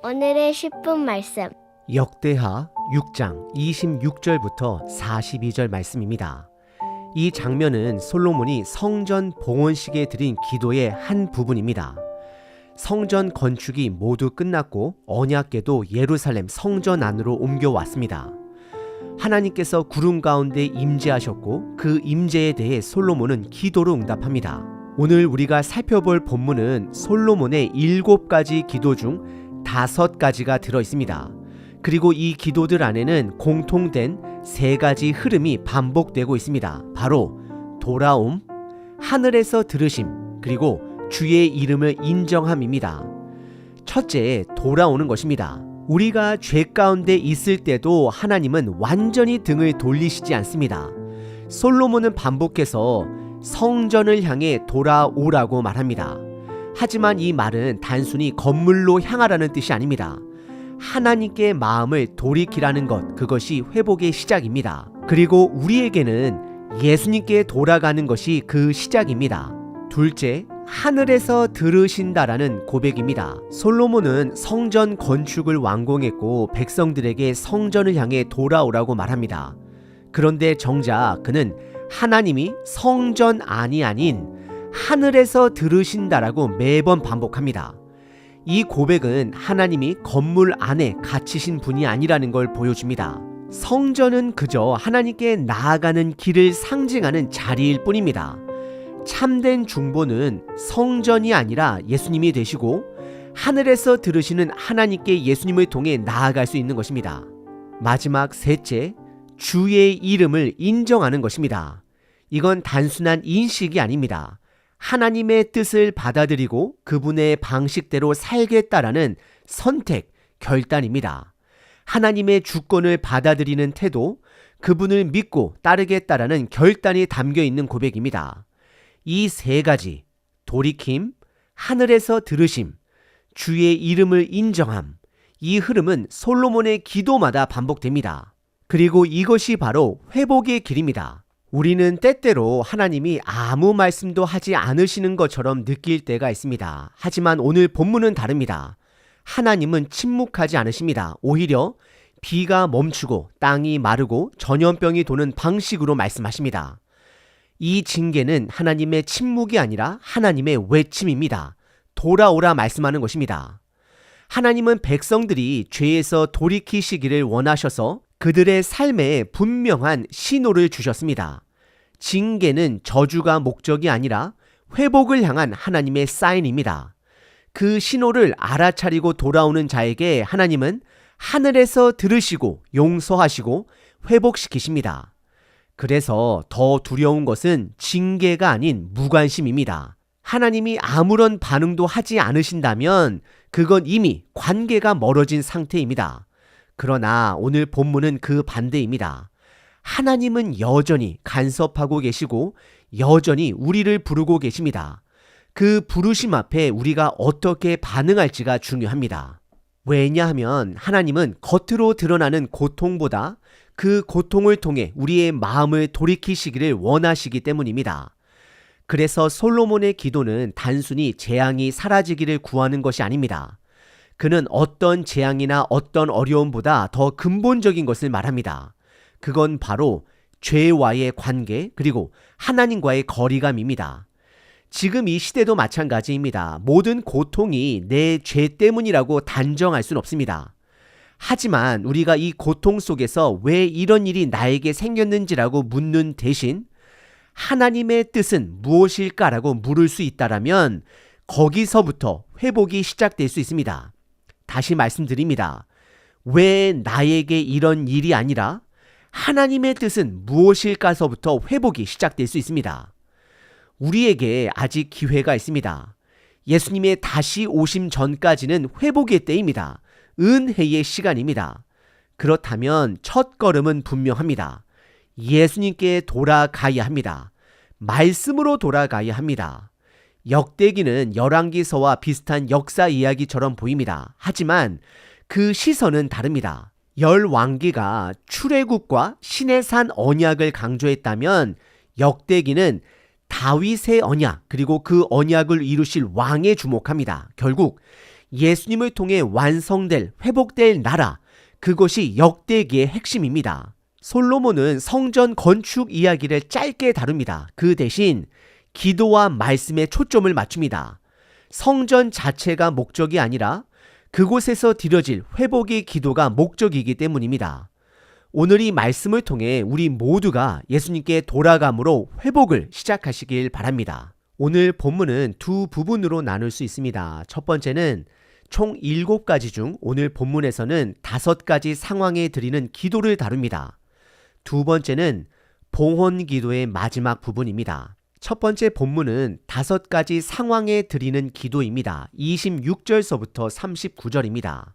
오늘의 10분 말씀. 역대하 6장 26절부터 42절 말씀입니다. 이 장면은 솔로몬이 성전 봉헌식에 드린 기도의 한 부분입니다. 성전 건축이 모두 끝났고 언약궤도 예루살렘 성전 안으로 옮겨왔습니다. 하나님께서 구름 가운데 임재하셨고 그 임재에 대해 솔로몬은 기도로 응답합니다. 오늘 우리가 살펴볼 본문은 솔로몬의 7가지 기도 중 5가지가 들어있습니다. 그리고 이 기도들 안에는 공통된 3가지 흐름이 반복되고 있습니다. 바로 돌아옴, 하늘에서 들으심, 그리고 주의 이름을 인정함입니다. 첫째, 돌아오는 것입니다. 우리가 죄 가운데 있을 때도 하나님은 완전히 등을 돌리시지 않습니다. 솔로몬은 반복해서 성전을 향해 돌아오라고 말합니다. 하지만 이 말은 단순히 건물로 향하라는 뜻이 아닙니다. 하나님께 마음을 돌이키라는 것, 그것이 회복의 시작입니다. 그리고 우리에게는 예수님께 돌아가는 것이 그 시작입니다. 둘째, 하늘에서 들으신다라는 고백입니다. 솔로몬은 성전 건축을 완공했고 백성들에게 성전을 향해 돌아오라고 말합니다. 그런데 정작 그는 하나님이 성전 안이 아닌 하늘에서 들으신다라고 매번 반복합니다. 이 고백은 하나님이 건물 안에 갇히신 분이 아니라는 걸 보여줍니다. 성전은 그저 하나님께 나아가는 길을 상징하는 자리일 뿐입니다. 참된 중보는 성전이 아니라 예수님이 되시고 하늘에서 들으시는 하나님께 예수님을 통해 나아갈 수 있는 것입니다. 마지막 셋째, 주의 이름을 인정하는 것입니다. 이건 단순한 인식이 아닙니다. 하나님의 뜻을 받아들이고 그분의 방식대로 살겠다라는 선택, 결단입니다. 하나님의 주권을 받아들이는 태도, 그분을 믿고 따르겠다라는 결단이 담겨 있는 고백입니다. 이 3가지, 돌이킴, 하늘에서 들으심, 주의 이름을 인정함, 이 흐름은 솔로몬의 기도마다 반복됩니다. 그리고 이것이 바로 회복의 길입니다. 우리는 때때로 하나님이 아무 말씀도 하지 않으시는 것처럼 느낄 때가 있습니다. 하지만 오늘 본문은 다릅니다. 하나님은 침묵하지 않으십니다. 오히려 비가 멈추고 땅이 마르고 전염병이 도는 방식으로 말씀하십니다. 이 징계는 하나님의 침묵이 아니라 하나님의 외침입니다. 돌아오라 말씀하는 것입니다. 하나님은 백성들이 죄에서 돌이키시기를 원하셔서 그들의 삶에 분명한 신호를 주셨습니다. 징계는 저주가 목적이 아니라 회복을 향한 하나님의 사인입니다. 그 신호를 알아차리고 돌아오는 자에게 하나님은 하늘에서 들으시고 용서하시고 회복시키십니다. 그래서 더 두려운 것은 징계가 아닌 무관심입니다. 하나님이 아무런 반응도 하지 않으신다면 그건 이미 관계가 멀어진 상태입니다. 그러나 오늘 본문은 그 반대입니다. 하나님은 여전히 간섭하고 계시고 여전히 우리를 부르고 계십니다. 그 부르심 앞에 우리가 어떻게 반응할지가 중요합니다. 왜냐하면 하나님은 겉으로 드러나는 고통보다 그 고통을 통해 우리의 마음을 돌이키시기를 원하시기 때문입니다. 그래서 솔로몬의 기도는 단순히 재앙이 사라지기를 구하는 것이 아닙니다. 그는 어떤 재앙이나 어떤 어려움보다 더 근본적인 것을 말합니다. 그건 바로 죄와의 관계 그리고 하나님과의 거리감입니다. 지금 이 시대도 마찬가지입니다. 모든 고통이 내 죄 때문이라고 단정할 수는 없습니다. 하지만 우리가 이 고통 속에서 왜 이런 일이 나에게 생겼는지라고 묻는 대신 하나님의 뜻은 무엇일까라고 물을 수 있다라면 거기서부터 회복이 시작될 수 있습니다. 다시 말씀드립니다. 왜 나에게 이런 일이 아니라 하나님의 뜻은 무엇일까서부터 회복이 시작될 수 있습니다. 우리에게 아직 기회가 있습니다. 예수님의 다시 오심 전까지는 회복의 때입니다. 은혜의 시간입니다. 그렇다면 첫 걸음은 분명합니다. 예수님께 돌아가야 합니다. 말씀으로 돌아가야 합니다. 역대기는 열왕기서와 비슷한 역사 이야기처럼 보입니다. 하지만 그 시선은 다릅니다. 열왕기가 출애굽과 시내산 언약을 강조했다면 역대기는 다윗의 언약 그리고 그 언약을 이루실 왕에 주목합니다. 결국 예수님을 통해 완성될, 회복될 나라, 그것이 역대기의 핵심입니다. 솔로몬은 성전 건축 이야기를 짧게 다룹니다. 그 대신 기도와 말씀에 초점을 맞춥니다. 성전 자체가 목적이 아니라 그곳에서 드려질 회복의 기도가 목적이기 때문입니다. 오늘 이 말씀을 통해 우리 모두가 예수님께 돌아감으로 회복을 시작하시길 바랍니다. 오늘 본문은 두 부분으로 나눌 수 있습니다. 첫 번째는 총 7가지 중 오늘 본문에서는 5가지 상황에 드리는 기도를 다룹니다. 두 번째는 봉헌 기도의 마지막 부분입니다. 첫 번째 본문은 5가지 상황에 드리는 기도입니다. 26절서부터 39절입니다.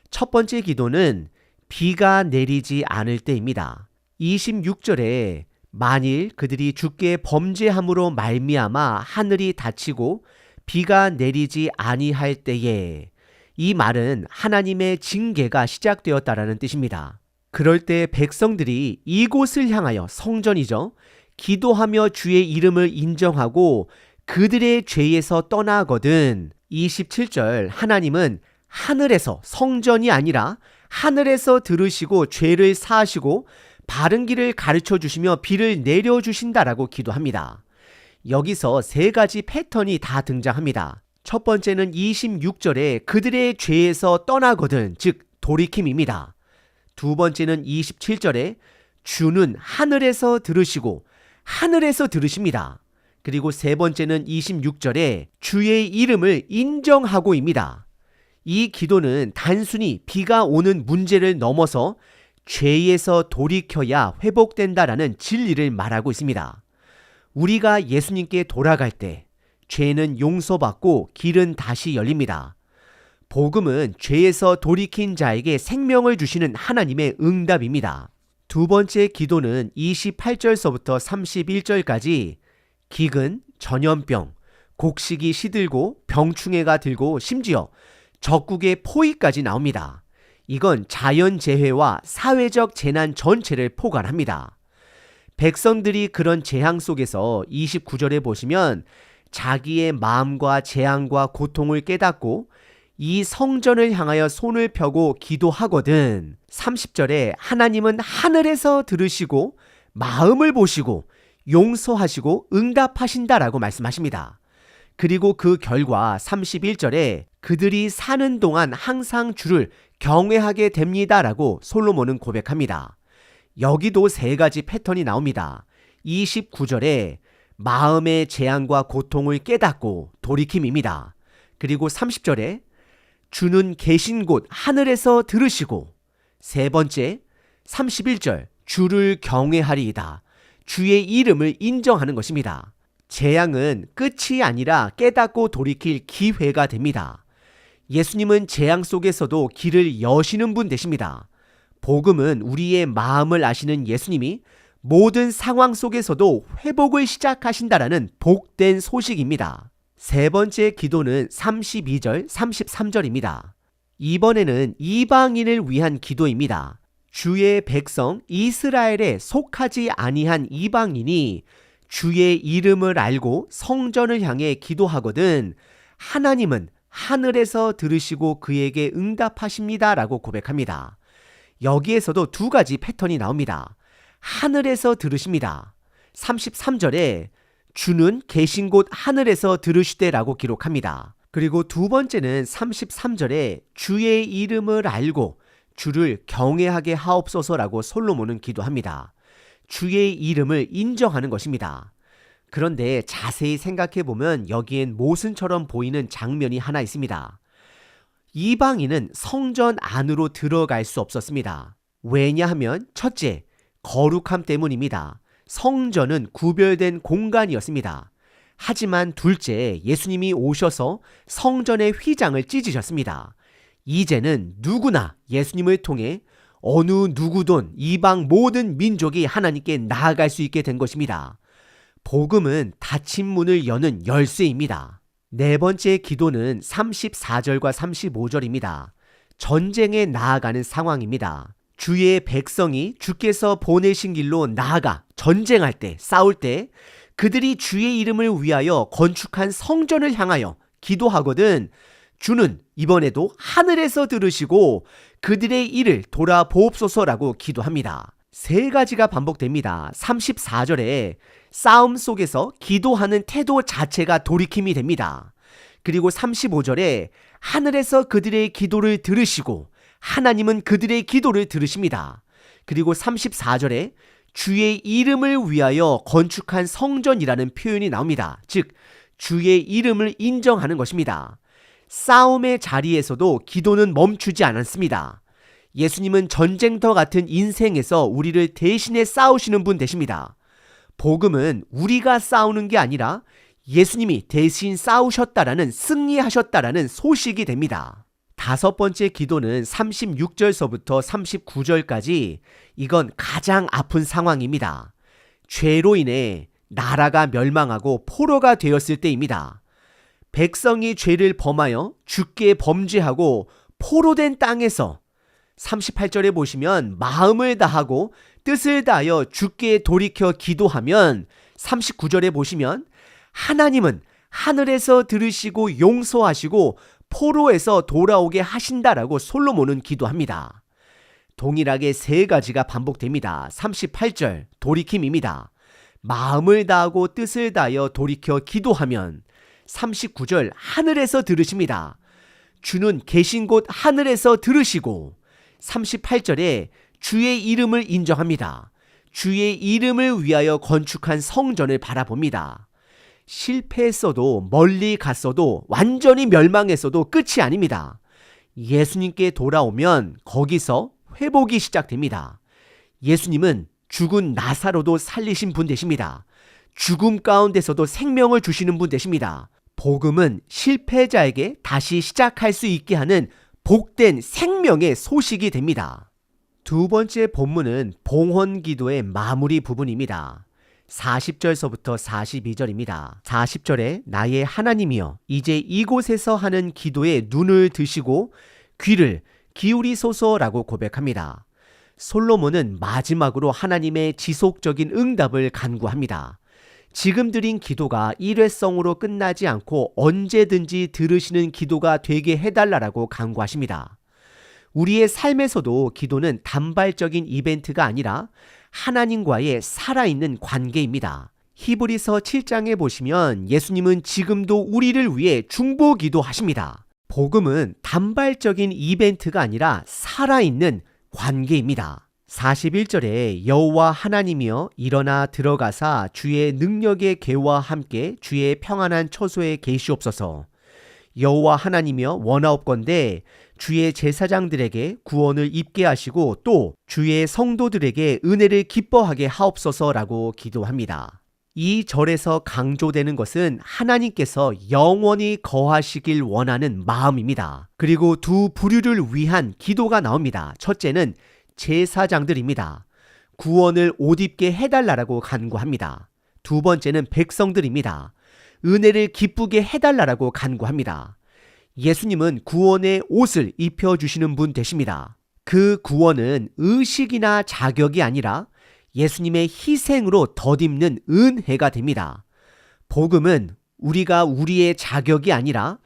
첫 번째 기도는 비가 내리지 않을 때입니다. 26절에 만일 그들이 주께 범죄함으로 말미암아 하늘이 닫히고 비가 내리지 아니할 때에, 이 말은 하나님의 징계가 시작되었다라는 뜻입니다. 그럴 때 백성들이 이곳을 향하여, 성전이죠, 기도하며 주의 이름을 인정하고 그들의 죄에서 떠나거든 27절 하나님은 하늘에서, 성전이 아니라 하늘에서 들으시고 죄를 사하시고 바른 길을 가르쳐 주시며 비를 내려주신다라고 기도합니다. 여기서 3가지 패턴이 다 등장합니다. 첫 번째는 26절에 그들의 죄에서 떠나거든, 즉 돌이킴입니다. 두 번째는 27절에 주는 하늘에서 들으시고 하늘에서 들으십니다. 그리고 세 번째는 26절에 주의 이름을 인정하고입니다. 이 기도는 단순히 비가 오는 문제를 넘어서 죄에서 돌이켜야 회복된다라는 진리를 말하고 있습니다. 우리가 예수님께 돌아갈 때 죄는 용서받고 길은 다시 열립니다. 복음은 죄에서 돌이킨 자에게 생명을 주시는 하나님의 응답입니다. 두 번째 기도는 28절서부터 31절까지 기근, 전염병, 곡식이 시들고 병충해가 들고 심지어 적국의 포위까지 나옵니다. 이건 자연재해와 사회적 재난 전체를 포괄합니다. 백성들이 그런 재앙 속에서 29절에 보시면 자기의 마음과 재앙과 고통을 깨닫고 이 성전을 향하여 손을 펴고 기도하거든 30절에 하나님은 하늘에서 들으시고 마음을 보시고 용서하시고 응답하신다라고 말씀하십니다. 그리고 그 결과 31절에 그들이 사는 동안 항상 주를 경외하게 됩니다라고 솔로몬은 고백합니다. 여기도 3가지 패턴이 나옵니다. 29절에 마음의 재앙과 고통을 깨닫고 돌이킴입니다. 그리고 30절에 주는 계신 곳 하늘에서 들으시고, 세 번째 31절 주를 경외하리이다. 주의 이름을 인정하는 것입니다. 재앙은 끝이 아니라 깨닫고 돌이킬 기회가 됩니다. 예수님은 재앙 속에서도 길을 여시는 분 되십니다. 복음은 우리의 마음을 아시는 예수님이 모든 상황 속에서도 회복을 시작하신다라는 복된 소식입니다. 세 번째 기도는 32절, 33절입니다. 이번에는 이방인을 위한 기도입니다. 주의 백성 이스라엘에 속하지 아니한 이방인이 주의 이름을 알고 성전을 향해 기도하거든 하나님은 하늘에서 들으시고 그에게 응답하십니다라고 고백합니다. 여기에서도 2가지 패턴이 나옵니다. 하늘에서 들으십니다. 33절에 주는 계신 곳 하늘에서 들으시되라고 기록합니다. 그리고 두 번째는 33절에 주의 이름을 알고 주를 경외하게 하옵소서라고 솔로몬은 기도합니다. 주의 이름을 인정하는 것입니다. 그런데 자세히 생각해 보면 여기엔 모순처럼 보이는 장면이 하나 있습니다. 이방인은 성전 안으로 들어갈 수 없었습니다. 왜냐하면 첫째, 거룩함 때문입니다. 성전은 구별된 공간이었습니다. 하지만 둘째, 예수님이 오셔서 성전의 휘장을 찢으셨습니다. 이제는 누구나 예수님을 통해 어느 누구든 이방 모든 민족이 하나님께 나아갈 수 있게 된 것입니다. 복음은 닫힌 문을 여는 열쇠입니다. 네 번째 기도는 34절과 35절입니다. 전쟁에 나아가는 상황입니다. 주의 백성이 주께서 보내신 길로 나아가 전쟁할 때, 싸울 때 그들이 주의 이름을 위하여 건축한 성전을 향하여 기도하거든 주는 이번에도 하늘에서 들으시고 그들의 일을 돌아보옵소서라고 기도합니다. 세 가지가 반복됩니다. 34절에 싸움 속에서 기도하는 태도 자체가 돌이킴이 됩니다. 그리고 35절에 하늘에서 그들의 기도를 들으시고 하나님은 그들의 기도를 들으십니다. 그리고 34절에 주의 이름을 위하여 건축한 성전이라는 표현이 나옵니다. 즉 주의 이름을 인정하는 것입니다. 싸움의 자리에서도 기도는 멈추지 않았습니다. 예수님은 전쟁터 같은 인생에서 우리를 대신해 싸우시는 분 되십니다. 복음은 우리가 싸우는 게 아니라 예수님이 대신 싸우셨다라는, 승리하셨다라는 소식이 됩니다. 다섯 번째 기도는 36절서부터 39절까지 이건 가장 아픈 상황입니다. 죄로 인해 나라가 멸망하고 포로가 되었을 때입니다. 백성이 죄를 범하여 주께 범죄하고 포로된 땅에서 38절에 보시면 마음을 다하고 뜻을 다하여 주께 돌이켜 기도하면 39절에 보시면 하나님은 하늘에서 들으시고 용서하시고 포로에서 돌아오게 하신다라고 솔로몬은 기도합니다. 동일하게 세 가지가 반복됩니다. 38절 돌이킴입니다. 마음을 다하고 뜻을 다하여 돌이켜 기도하면 39절 하늘에서 들으십니다. 주는 계신 곳 하늘에서 들으시고 38절에 주의 이름을 인정합니다. 주의 이름을 위하여 건축한 성전을 바라봅니다. 실패했어도 멀리 갔어도 완전히 멸망했어도 끝이 아닙니다. 예수님께 돌아오면 거기서 회복이 시작됩니다. 예수님은 죽은 나사로도 살리신 분 되십니다. 죽음 가운데서도 생명을 주시는 분 되십니다. 복음은 실패자에게 다시 시작할 수 있게 하는 복된 생명의 소식이 됩니다. 두 번째 본문은 봉헌 기도의 마무리 부분입니다. 40절서부터 42절입니다. 40절에 나의 하나님이여 이제 이곳에서 하는 기도에 눈을 드시고 귀를 기울이소서라고 고백합니다. 솔로몬은 마지막으로 하나님의 지속적인 응답을 간구합니다. 지금 드린 기도가 일회성으로 끝나지 않고 언제든지 들으시는 기도가 되게 해달라고 간구하십니다. 우리의 삶에서도 기도는 단발적인 이벤트가 아니라 하나님과의 살아있는 관계입니다. 히브리서 7장에 보시면 예수님은 지금도 우리를 위해 중보기도 하십니다. 복음은 단발적인 이벤트가 아니라 살아있는 관계입니다. 41절에 여호와 하나님이여 일어나 들어가사 주의 능력의 계와 함께 주의 평안한 처소에 계시옵소서. 여호와 하나님이여 원하옵건대 주의 제사장들에게 구원을 입게 하시고 또 주의 성도들에게 은혜를 기뻐하게 하옵소서라고 기도합니다. 이 절에서 강조되는 것은 하나님께서 영원히 거하시길 원하는 마음입니다. 그리고 두 부류를 위한 기도가 나옵니다. 첫째는 제사장들입니다. 구원을 옷 입게 해달라고 간구합니다. 두 번째는 백성들입니다. 은혜를 기쁘게 해달라고 간구합니다. 예수님은 구원의 옷을 입혀주시는 분 되십니다. 그 구원은 의식이나 자격이 아니라 예수님의 희생으로 덧입는 은혜가 됩니다. 복음은 우리가 우리의 자격이 아니라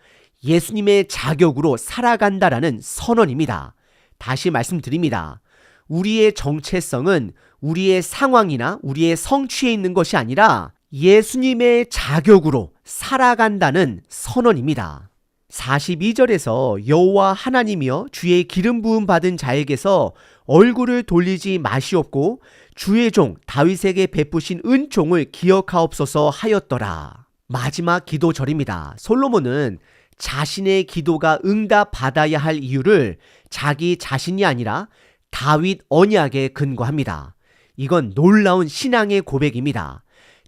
예수님의 자격으로 살아간다라는 선언입니다. 다시 말씀드립니다. 우리의 정체성은 우리의 상황이나 우리의 성취에 있는 것이 아니라 예수님의 자격으로 살아간다는 선언입니다. 42절에서 여호와 하나님이여 주의 기름 부음 받은 자에게서 얼굴을 돌리지 마시옵고 주의 종 다윗에게 베푸신 은총을 기억하옵소서 하였더라. 마지막 기도절입니다. 솔로몬은 자신의 기도가 응답받아야 할 이유를 자기 자신이 아니라 다윗 언약에 근거합니다. 이건 놀라운 신앙의 고백입니다.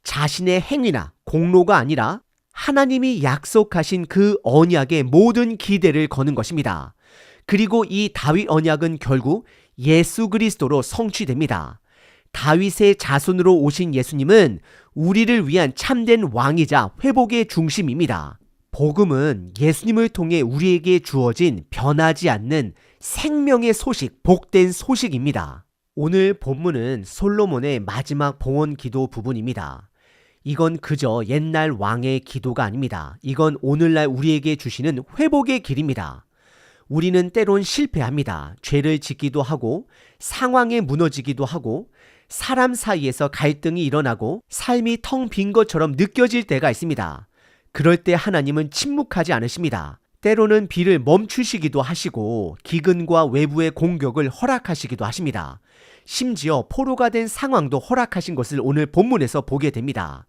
자신의 행위나 공로가 아니라 하나님이 약속하신 그 언약에 모든 기대를 거는 것입니다. 그리고 이 다윗 언약은 결국 예수 그리스도로 성취됩니다. 다윗의 자손으로 오신 예수님은 우리를 위한 참된 왕이자 회복의 중심입니다. 복음은 예수님을 통해 우리에게 주어진 변하지 않는 생명의 소식, 복된 소식입니다. 오늘 본문은 솔로몬의 마지막 봉헌 기도 부분입니다. 이건 그저 옛날 왕의 기도가 아닙니다. 이건 오늘날 우리에게 주시는 회복의 길입니다. 우리는 때론 실패합니다. 죄를 짓기도 하고 상황에 무너지기도 하고 사람 사이에서 갈등이 일어나고 삶이 텅 빈 것처럼 느껴질 때가 있습니다. 그럴 때 하나님은 침묵하지 않으십니다. 때로는 비를 멈추시기도 하시고 기근과 외부의 공격을 허락하시기도 하십니다. 심지어 포로가 된 상황도 허락하신 것을 오늘 본문에서 보게 됩니다.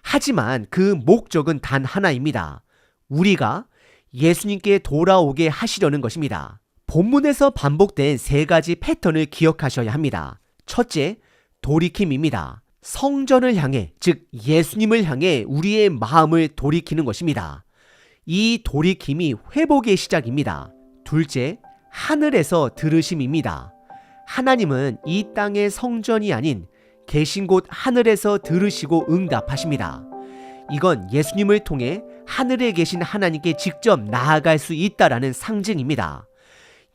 하지만 그 목적은 단 하나입니다. 우리가 예수님께 돌아오게 하시려는 것입니다. 본문에서 반복된 세 가지 패턴을 기억하셔야 합니다. 첫째, 돌이킴입니다. 성전을 향해, 즉 예수님을 향해 우리의 마음을 돌이키는 것입니다. 이 돌이킴이 회복의 시작입니다. 둘째, 하늘에서 들으심입니다. 하나님은 이 땅의 성전이 아닌 계신 곳 하늘에서 들으시고 응답하십니다. 이건 예수님을 통해 하늘에 계신 하나님께 직접 나아갈 수 있다라는 상징입니다.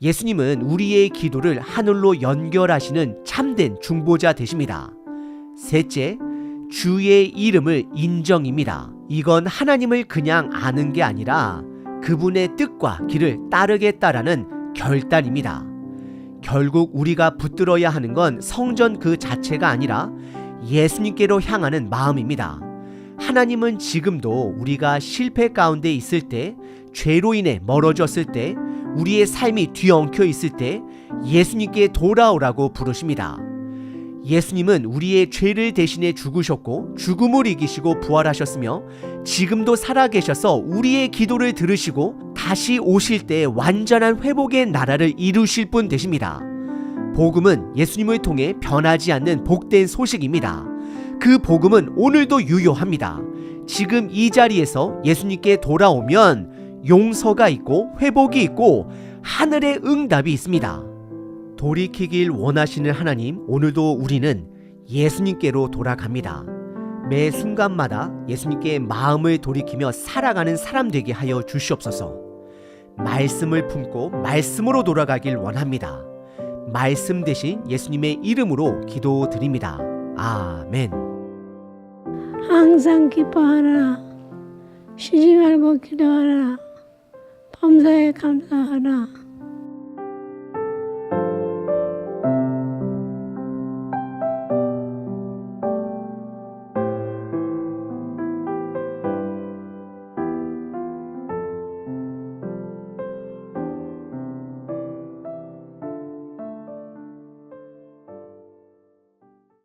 예수님은 우리의 기도를 하늘로 연결하시는 참된 중보자 되십니다. 셋째, 주의 이름을 인정입니다. 이건 하나님을 그냥 아는 게 아니라 그분의 뜻과 길을 따르겠다라는 결단입니다. 결국 우리가 붙들어야 하는 건 성전 그 자체가 아니라 예수님께로 향하는 마음입니다. 하나님은 지금도 우리가 실패 가운데 있을 때, 죄로 인해 멀어졌을 때, 우리의 삶이 뒤엉켜 있을 때 예수님께 돌아오라고 부르십니다. 예수님은 우리의 죄를 대신해 죽으셨고 죽음을 이기시고 부활하셨으며 지금도 살아계셔서 우리의 기도를 들으시고 다시 오실 때 완전한 회복의 나라를 이루실 분 되십니다. 복음은 예수님을 통해 변하지 않는 복된 소식입니다. 그 복음은 오늘도 유효합니다. 지금 이 자리에서 예수님께 돌아오면 용서가 있고 회복이 있고 하늘의 응답이 있습니다. 돌이키길 원하시는 하나님, 오늘도 우리는 예수님께로 돌아갑니다. 매 순간마다 예수님께 마음을 돌이키며 살아가는 사람 되게 하여 주시옵소서. 말씀을 품고 말씀으로 돌아가길 원합니다. 말씀 대신 예수님의 이름으로 기도드립니다. 아멘. 항상 기뻐하라. 쉬지 말고 기도하라. 범사에 감사하라.